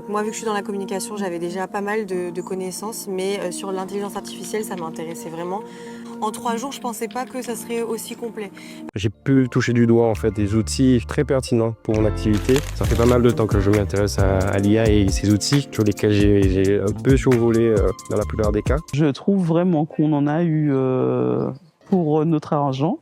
Moi, vu que je suis dans la communication, j'avais déjà pas mal de connaissances, mais sur l'intelligence artificielle, ça m'intéressait vraiment. En 3 jours, je pensais pas que ça serait aussi complet. J'ai pu toucher du doigt en fait des outils très pertinents pour mon activité. Ça fait pas mal de temps que je m'intéresse à l'IA et ces outils sur lesquels j'ai un peu survolé dans la plupart des cas. Je trouve vraiment qu'on en a eu pour notre argent,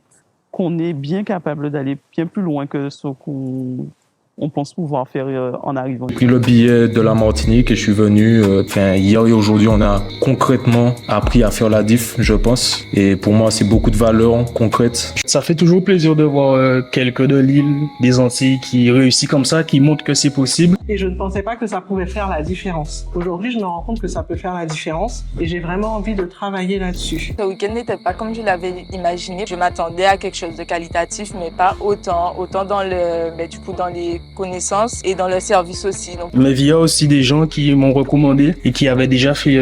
qu'on est bien capable d'aller bien plus loin que ce qu'on pense pouvoir faire en arrivant. J'ai pris le billet de la Martinique et je suis venu. Hier et aujourd'hui, on a concrètement appris à faire la diff, je pense. Et pour moi, c'est beaucoup de valeurs concrètes. Ça fait toujours plaisir de voir quelqu'un de l'île, des Antilles qui réussit comme ça, qui montre que c'est possible. Et je ne pensais pas que ça pouvait faire la différence. Aujourd'hui, je me rends compte que ça peut faire la différence et j'ai vraiment envie de travailler là-dessus. Ce week-end n'était pas comme je l'avais imaginé. Je m'attendais à quelque chose de qualitatif, mais pas autant dans dans les connaissances et dans le service aussi. Donc. Mais il y a aussi des gens qui m'ont recommandé et qui avaient déjà fait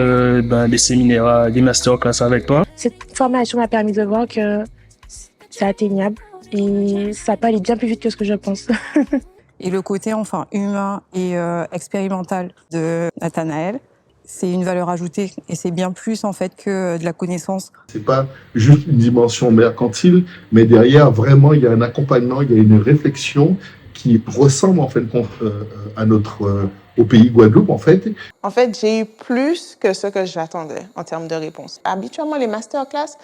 des séminaires, des masterclass avec toi. Cette formation m'a permis de voir que c'est atteignable et ça peut aller bien plus vite que ce que je pense. Et le côté humain et expérimental de Nathanaël, c'est une valeur ajoutée et c'est bien plus en fait que de la connaissance. C'est pas juste une dimension mercantile, mais derrière vraiment il y a un accompagnement, il y a une réflexion qui ressemble en fait à au pays Guadeloupe en fait. En fait, j'ai eu plus que ce que j'attendais en termes de réponses. Habituellement, les masterclass,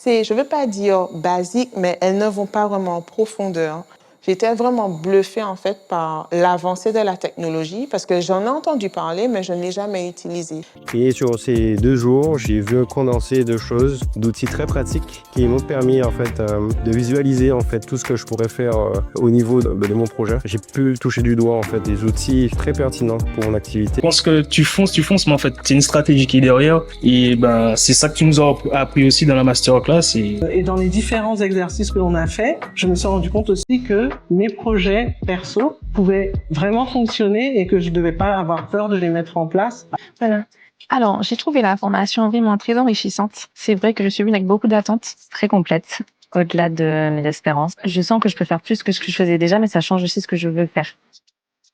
je ne veux pas dire basique, mais elles ne vont pas vraiment en profondeur. J'étais vraiment bluffée en fait par l'avancée de la technologie parce que j'en ai entendu parler, mais je ne l'ai jamais utilisé. Et sur ces 2 jours, j'ai vu un condensé de choses, d'outils très pratiques qui m'ont permis en fait de visualiser en fait tout ce que je pourrais faire au niveau de mon projet. J'ai pu toucher du doigt en fait des outils très pertinents pour mon activité. Je pense que tu fonces, mais en fait c'est une stratégie qui est derrière et c'est ça que tu nous as appris aussi dans la masterclass. Et dans les différents exercices que l'on a fait, je me suis rendu compte aussi que mes projets perso pouvaient vraiment fonctionner et que je ne devais pas avoir peur de les mettre en place. Voilà. Alors, j'ai trouvé la formation vraiment très enrichissante. C'est vrai que je suis venue avec beaucoup d'attentes, très complète, au-delà de mes espérances. Je sens que je peux faire plus que ce que je faisais déjà, mais ça change aussi ce que je veux faire.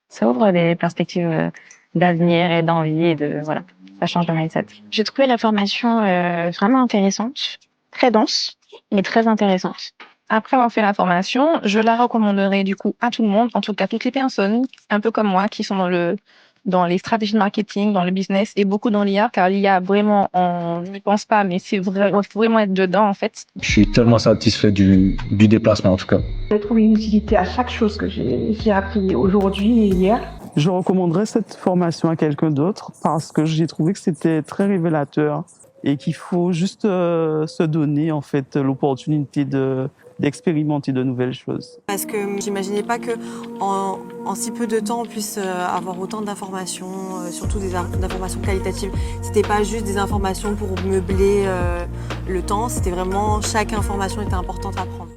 Ça ouvre des perspectives d'avenir et d'envie et voilà, ça change de mindset. J'ai trouvé la formation vraiment intéressante, très dense, mais très intéressante. Après avoir fait la formation, je la recommanderais du coup à tout le monde, en tout cas toutes les personnes, un peu comme moi, qui sont dans les stratégies de marketing, dans le business et beaucoup dans l'IA, car l'IA vraiment, on n'y pense pas, mais il faut vraiment être dedans en fait. Je suis tellement satisfait du déplacement en tout cas. J'ai trouvé une utilité à chaque chose que j'ai appris aujourd'hui et hier. Je recommanderais cette formation à quelqu'un d'autre parce que j'ai trouvé que c'était très révélateur et qu'il faut juste se donner en fait l'opportunité d'expérimenter de nouvelles choses. Parce que j'imaginais pas que en si peu de temps on puisse avoir autant d'informations, surtout des informations qualitatives. C'était pas juste des informations pour meubler le temps, c'était vraiment chaque information était importante à prendre.